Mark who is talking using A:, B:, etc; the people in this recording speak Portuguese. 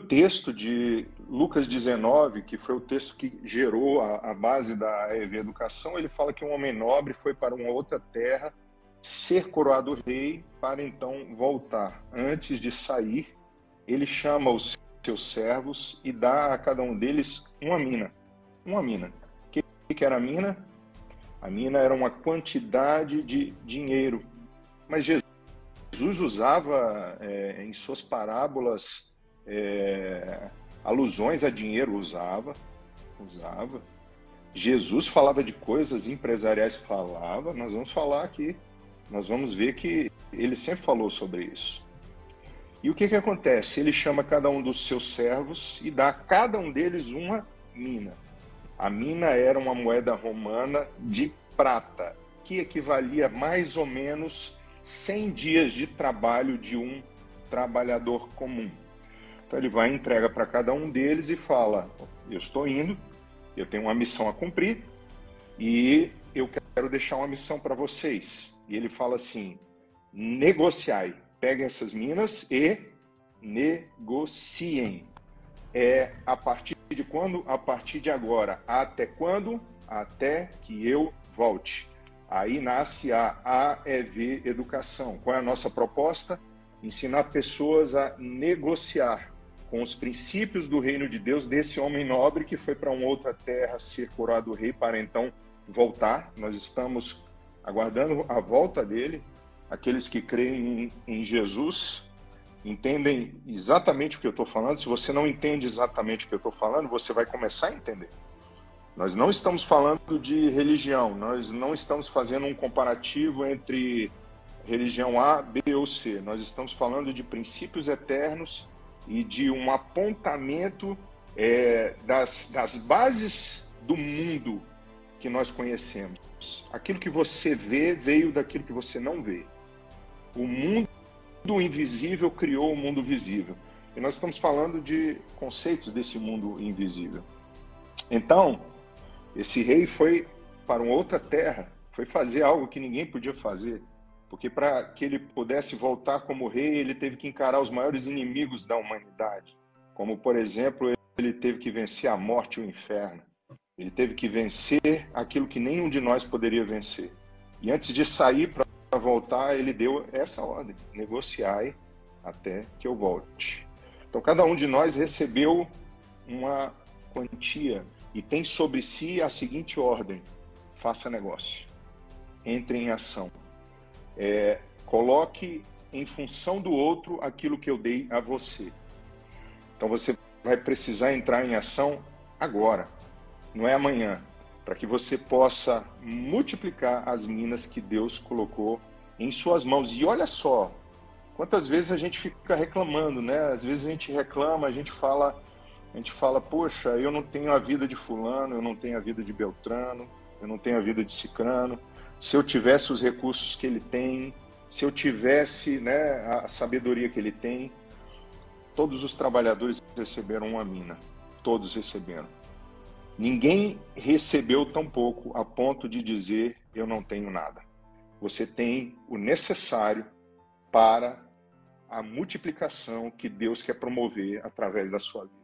A: texto de Lucas 19, que foi o texto que gerou a base da AEV Educação, ele fala que um homem nobre foi para uma outra terra ser coroado rei para então voltar. Antes de sair, ele chama os seus servos e dá a cada um deles uma mina. Uma mina. O que era a mina? A mina era uma quantidade de dinheiro. Mas Jesus usava em suas parábolas alusões a dinheiro, usava. Jesus falava de coisas empresariais, falava. Nós vamos falar aqui, nós vamos ver que ele sempre falou sobre isso. E o que acontece? Ele chama cada um dos seus servos e dá a cada um deles uma mina. A mina era uma moeda romana de prata, que equivalia mais ou menos 100 dias de trabalho de um trabalhador comum. Então ele vai e entrega para cada um deles e fala: eu estou indo, eu tenho uma missão a cumprir e eu quero deixar uma missão para vocês. E ele fala assim: negociai, peguem essas minas e negociem. A partir de quando? A partir de agora. Até quando? Até que eu volte. Aí nasce a AEV Educação. Qual é a nossa proposta? Ensinar pessoas a negociar com os princípios do reino de Deus desse homem nobre que foi para uma outra terra ser coroado rei para então voltar. Nós estamos aguardando a volta dele. Aqueles que creem em Jesus entendem exatamente o que eu estou falando. Se você não entende exatamente o que eu estou falando, você vai começar a entender. Nós não estamos falando de religião, nós não estamos fazendo um comparativo entre religião A, B ou C. Nós estamos falando de princípios eternos e de um apontamento das bases do mundo que nós conhecemos. Aquilo que você vê veio daquilo que você não vê. O mundo invisível criou o mundo visível. E nós estamos falando de conceitos desse mundo invisível. Então, esse rei foi para uma outra terra, foi fazer algo que ninguém podia fazer, porque para que ele pudesse voltar como rei, ele teve que encarar os maiores inimigos da humanidade, como, por exemplo, ele teve que vencer a morte e o inferno. Ele teve que vencer aquilo que nenhum de nós poderia vencer. E antes de sair para voltar, ele deu essa ordem: negociai até que eu volte. Então, cada um de nós recebeu uma quantia e tem sobre si a seguinte ordem: faça negócio, entre em ação, coloque em função do outro aquilo que eu dei a você. Então você vai precisar entrar em ação agora, não é amanhã, para que você possa multiplicar as minas que Deus colocou em suas mãos. E olha só, quantas vezes a gente fica reclamando, né? Às vezes a gente reclama, a gente fala, poxa, eu não tenho a vida de fulano, eu não tenho a vida de Beltrano, eu não tenho a vida de Cicrano. Se eu tivesse os recursos que ele tem, se eu tivesse, né, a sabedoria que ele tem. Todos os trabalhadores receberam uma mina, todos receberam. Ninguém recebeu tão pouco a ponto de dizer: eu não tenho nada. Você tem o necessário para a multiplicação que Deus quer promover através da sua vida.